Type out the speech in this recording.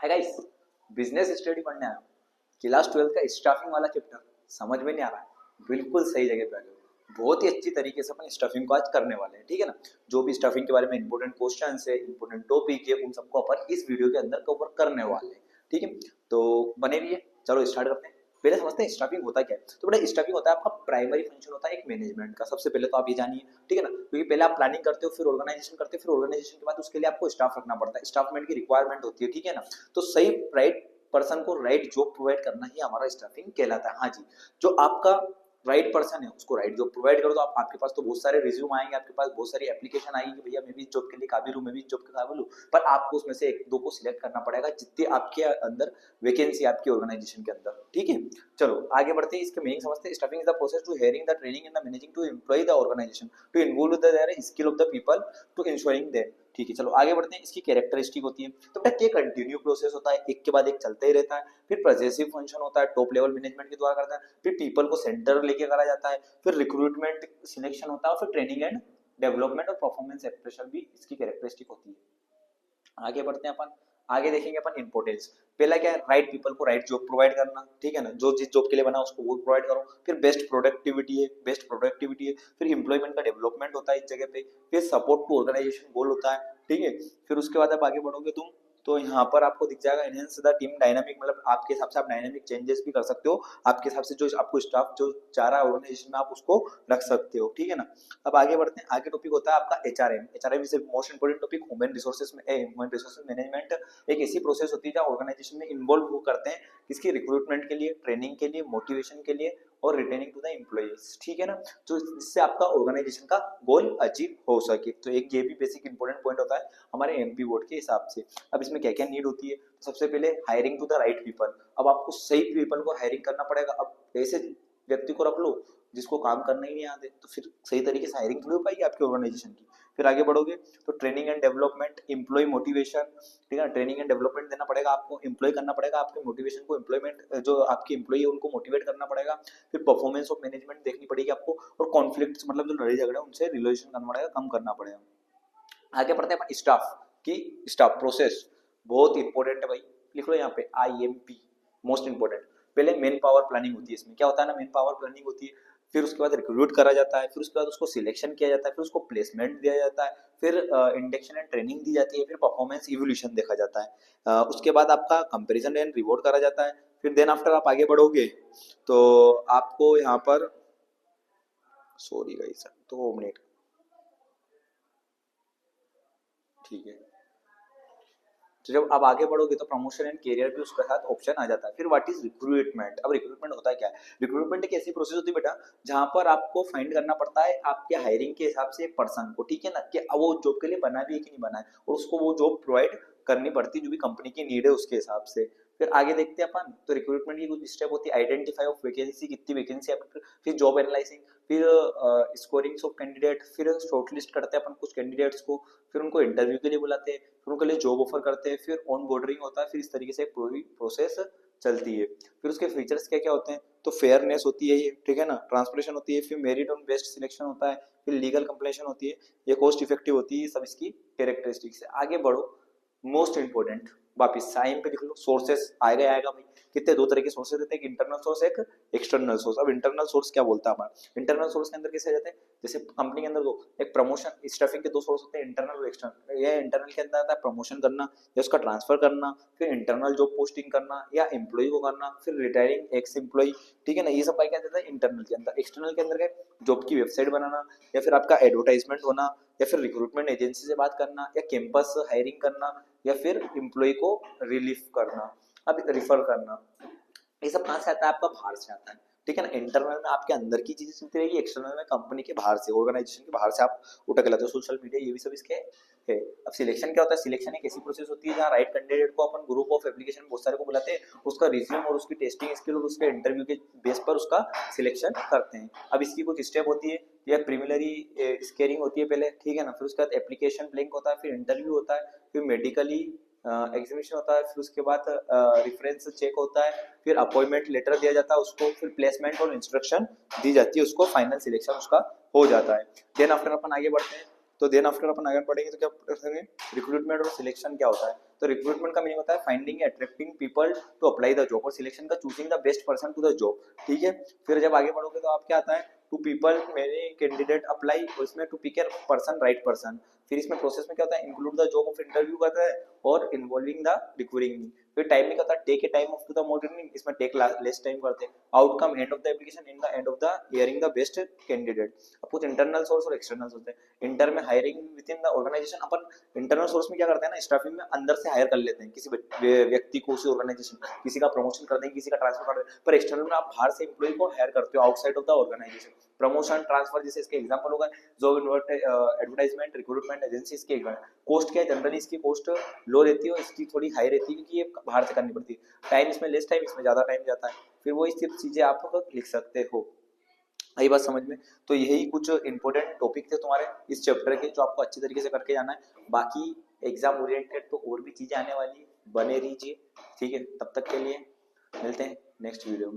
है guys, business study पढ़ने आया हूँ, क्लास 12 का स्टाफिंग वाला चैप्टर समझ में नहीं आ रहा है, बिल्कुल सही जगह पे आ गए हो। बहुत ही अच्छी तरीके से अपन स्टफिंग को आज करने वाले हैं, ठीक है ना। जो भी स्टफिंग के बारे में इंपॉर्टेंट क्वेश्चन है, इंपॉर्टेंट टॉपिक है, उन सबको अपन इस वीडियो के अंदर कवर करने वाले हैं, ठीक है। तो बने रहिए, चलो स्टार्ट करते हैं। पहले समझते हैं स्टाफिंग होता क्या है। तो बेटा स्टाफिंग होता है आपका प्राइमरी फंक्शन होता है एक मैनेजमेंट का। सबसे पहले तो आप ये जानिए, ठीक है ना, क्योंकि पहले आप प्लानिंग करते हो, फिर ऑर्गेनाइजेशन करते हो, फिर ऑर्गेनाइजेशन के बाद उसके लिए आपको स्टाफ रखना पड़ता है, स्टाफमेंट की रिक्वायरमेंट होती है, ठीक है ना। तो सही राइट पर्सन को राइट जॉब प्रोवाइड करना ही हमारा स्टाफिंग कहलाता है। हाँ जी, जो आपका राइट पर्सन है उसको राइट जॉब प्रोवाइड करो, तो आपके पास तो बहुत सारे रिज्यूम आएंगे, आपके पास बहुत सारी एप्लीकेशन आएगी कि भैया मैं भी इस जॉब के लिए काबिल हूँ, मैं भी इस जॉब के काबिल हूँ, पर आपको उसमें से एक दो को सिलेक्ट करना पड़ेगा जितने आपके अंदर वैकेंसी आपकी ऑर्गेनाइजेशन के अंदर, ठीक है। चलो आगे बढ़ते हैं, इसके मीनिंग समझते हैं। Staffing is the process to hearing the training and the managing to employ the organization to involve the their skill of the people to ensuring that, ठीक है। चलो आगे बढ़ते हैं, इसकी कैरेक्टरिस्टिक होती है। तो बेटा क्या कंटिन्यू प्रोसेस होता है, एक के बाद एक चलता ही रहता है। फिर प्रोजेसिव फंक्शन होता है, टॉप लेवल मैनेजमेंट के द्वारा करता है। फिर पीपल को सेंटर लेके करा जाता है। फिर रिक्रूटमेंट सिलेक्शन होता है, और फिर ट्रेनिंग एंड डेवलपमेंट और परफॉर्मेंस एक्सप्रेशन भी इसकी कैरेक्टरिस्टिक होती है। आगे बढ़ते हैं अपन, आगे देखेंगे अपन इंपोर्टेंस। पहला क्या है, राइट पीपल को राइट जॉब प्रोवाइड करना, ठीक है ना, जो जिस जॉब के लिए बना उसको वो प्रोवाइड करो। फिर बेस्ट प्रोडक्टिविटी है, बेस्ट प्रोडक्टिविटी है। फिर एम्प्लॉयमेंट का डेवलपमेंट होता है इस जगह पे। फिर सपोर्ट टू ऑर्गेनाइजेशन गोल होता है, ठीक है। फिर उसके बाद आप आगे बढ़ोगे तुम, तो यहाँ पर आपको दिख जाएगा एनहेंस द टीम डायनामिक, मतलब आपके हिसाब से आप डायनामिक चेंजेस भी कर सकते हो, आपके हिसाब से जो आपको स्टाफ जो चाह रहा है ऑर्गेनाइजेशन में आप उसको रख सकते हो, ठीक है ना। अब आगे बढ़ते हैं, आगे टॉपिक होता है आपका HRM. HRM is most important topic, human resources में ह्यूमन रिसोर्सेज मैनेजमेंट एक ऐसी प्रोसेस होती है जहाँ ऑर्गेनाइजेशन में इन्वॉल्व वो करते हैं किसकी रिक्रूटमेंट के लिए, ट्रेनिंग के लिए, मोटिवेशन के लिए और रिटेनिंग टू द एम्प्लॉइज, ठीक है ना, तो जिससे आपका ऑर्गेनाइजेशन का गोल अचीव हो सके। तो एक ये भी बेसिक इंपॉर्टेंट पॉइंट होता है हमारे एमपी बोर्ड के हिसाब से। अब इसमें क्या क्या नीड होती है, सबसे पहले hiring to the right people. अब आपको सही पीपल को हायरिंग करना पड़ेगा। अब ऐसे व्यक्ति को रख लो जिसको काम करना ही नहीं आते, तो फिर सही तरीके से हायरिंग थोड़ी हो पाएगी आपकी ऑर्गेनाइजेशन की। फिर आगे बढ़ोगे तो training and development, employ motivation, ठीक है, ट्रेनिंग एंड डेवलपमेंट देना पड़ेगा आपको, एम्प्लॉय करना पड़ेगा आपके मोटिवेशन को, एम्प्लॉयमेंट जो आपकी एम्प्लॉय है उनको मोटिवेट करना पड़ेगा। फिर परफॉर्मेंस ऑफ मैनेजमेंट देखनी पड़ेगी आपको, और कॉन्फ्लिक्ट मतलब जो लड़ाई झगड़े उनसे रिजोल्यूशन करना पड़ेगा, कम करना पड़ेगा। आगे बढ़ते हैं अपन स्टाफ की, स्टाफ प्रोसेस बहुत इंपॉर्टेंट है भाई, लिख लो यहाँ पे IMP मोस्ट इंपॉर्टेंट। पहले मेन पावर प्लानिंग होती है, इसमें क्या होता है ना, मेन पावर प्लानिंग होती है। फिर उसके बाद रिक्रूट करा जाता है, फिर उसके बाद उसको सिलेक्शन किया जाता है, फिर उसको प्लेसमेंट दिया जाता है, फिर इंडक्शन एंड ट्रेनिंग दी जाती है, फिर परफॉर्मेंस इवोल्यूशन देखा जाता है। उसके बाद आपका कंपेरिजन एंड रिवॉर्ड करा जाता है। फिर देन आफ्टर आप आगे बढ़ोगे तो आपको यहाँ पर सॉरी गाइस 2 मिनट, ठीक है। तो जब आप आगे बढ़ोगे तो प्रमोशन एंड कैरियर भी उसके साथ ऑप्शन आ जाता है। फिर व्हाट इज रिक्रूटमेंट। अब रिक्रूटमेंट होता है क्या है, रिक्रूटमेंट एक ऐसी प्रोसेस होती है बेटा जहां पर आपको फाइंड करना पड़ता है आपके हायरिंग के हिसाब से एक पर्सन को, ठीक है ना, कि वो जॉब के लिए बना भी है कि नहीं बना है, और उसको वो जॉब प्रोवाइड करनी पड़ती है जो भी कंपनी की नीड है उसके हिसाब से। फिर आगे देखते हैं अपन, तो रिक्रूटमेंट की कुछ स्टेप होती है, आइडेंटिफाई ऑफ वैकेंसी, कितनी वैकेंसी आपकी, फिर जॉब एनालाइजिंग, फिर स्कोरिंग ऑफ कैंडिडेट, फिर शॉर्टलिस्ट करते हैं अपन कुछ कैंडिडेट्स को, फिर उनको इंटरव्यू के लिए बुलाते हैं, फिर उनके लिए जॉब ऑफर करते हैं, फिर ऑन बोर्डरिंग होता है। फिर इस तरीके से पूरी प्रोसेस चलती है। फिर उसके फीचर्स क्या क्या होते हैं, तो फेयरनेस होती है ये, ठीक है ना, ट्रांसपोर्टेशन होती है, फिर मेरिट ऑन बेस्ट सिलेक्शन होता है, फिर लीगल कंप्लेशन होती है, ये कॉस्ट इफेक्टिव होती है, सब इसकी कैरेक्टरिस्टिक्स है। आगे बढ़ो, मोस्ट इंपोर्टेंट वापिस साइन पे लिख लो, सोर्सेस आएगा आएगा भाई। कितने दो तरह के सोर्सेस रहते हैं, एक इंटरनल सोर्स एक एक्सटर्नल सोर्स। अब इंटरनल सोर्स क्या बोलता है हमारा, इंटरनल सोर्स के अंदर कैसे आ जाते हैं, जैसे कंपनी के अंदर दो एक प्रमोशन स्टफिंग के दो सोर्स होते हैं, इंटरनल और एक्सटर्नल। ये इंटरनल के अंदर आता है प्रमोशन करना या उसका ट्रांसफर करना, फिर इंटरनल जॉब पोस्टिंग करना या एम्प्लॉय को करना, फिर रिटायरिंग एक्स एम्प्लॉय, ठीक है ना, ये सब क्या कहता है इंटरनल के अंदर। एक्सटर्नल के अंदर क्या, जॉब की वेबसाइट बनाना, या फिर आपका एडवर्टाइजमेंट होना, या फिर रिक्रूटमेंट एजेंसी से बात करना, या कैंपस हायरिंग करना, या फिर एम्प्लॉय को रिलीफ करना, अब रिफर करना। ये सब कहाँ से आता है, आपका बाहर से आता है, ठीक है ना। इंटरनल में आपके अंदर की चीजें चलती रहेगी, एक्सटर्नल में कंपनी के बाहर से, ऑर्गेनाइजेशन के बाहर से आप उठा के लाते हो, सोशल मीडिया, ये भी सब इसके है। अब सिलेक्शन क्या होता है, सिलेक्शन एक ऐसी प्रोसेस होती है जहाँ राइट कैंडिडेट को अपन ग्रुप ऑफ एप्लीकेशन बहुत सारे को बुलाते हैं, उसका रिज्यूम और उसकी टेस्टिंग स्किल और उसके इंटरव्यू के बेस पर उसका सिलेक्शन करते हैं। अब इसकी कुछ स्टेप होती है, या प्रीलिमिनरी स्केरिंग होती है पहले, ठीक है ना, फिर उसके बाद एप्लीकेशन ब्लैंक होता है, फिर इंटरव्यू होता है, फिर मेडिकली एग्जीबिशन होता है, फिर उसके बाद रेफरेंस चेक होता है, फिर अपॉइंटमेंट लेटर दिया जाता है उसको, फिर प्लेसमेंट और इंस्ट्रक्शन दी जाती है उसको, फाइनल सिलेक्शन उसका हो जाता है। देन आफ्टर अपन आगे बढ़ते हैं, तो देन आफ्टर अपन आगे पढ़ेंगे तो क्या पढ़ेंगे, रिक्रूटमेंट और सिलेक्शन क्या होता है। तो रिक्रूटमेंट का मीनिंग होता है finding attracting people to apply the job, और सिलेक्शन का choosing the best person to the job, ठीक है। फिर जब आगे बढ़ोगे तो आप क्या आता है, to people many candidate apply, और इसमें to pick a person right person. फिर इसमें प्रोसेस में क्या होता है, include the job of interview करता है और इन्वॉल्विंग द रिक्रूटिंग। फिर टाइमिंग होता है, take a time of to the morning, इसमें टेक लेस टाइम करते हैं। Outcome and of the application, in the end of the hearing the best candidate. अब कुछ इंटरनल सोर्स और एक्सटर्नल होते हैं। इंटर में hiring within the organization, अपन इंटरनल सोर्स में क्या करते हैं ना, स्टाफिंग में अंदर से हायर कर लेते हैं किसी व्यक्ति को, उसी ऑर्गेनाइजेशन, किसी का प्रमोशन कर देंगे, किसी का ट्रांसफर कर देंगे। पर एक्सटर्नल में आप बाहर से एम्प्लॉय को हायर करते हो outside of the organization. Promotion transfer जैसे इसके एग्जांपल होगा, जॉब एडवर्टाइजमेंट, रिक्रूटमेंट एजेंसी, इसके कॉस्ट क्या है, जनरली इसकी कॉस्ट लो रहती है और इसकी थोड़ी हाई रहती है क्योंकि ये बाहर से करनी पड़ती है। टाइम इसमें लेस टाइम, इसमें ज्यादा टाइम जाता है। फिर वो इस चीजें आप लिख सकते हो। आई बात समझ में। तो यही कुछ इंपॉर्टेंट टॉपिक थे तुम्हारे इस चैप्टर के, जो आपको अच्छी तरीके से करके जाना है। बाकी एग्जाम ओरिएंटेड तो और भी चीजें आने वाली, बने रहिए, ठीक है। तब तक के लिए मिलते हैं नेक्स्ट वीडियो में।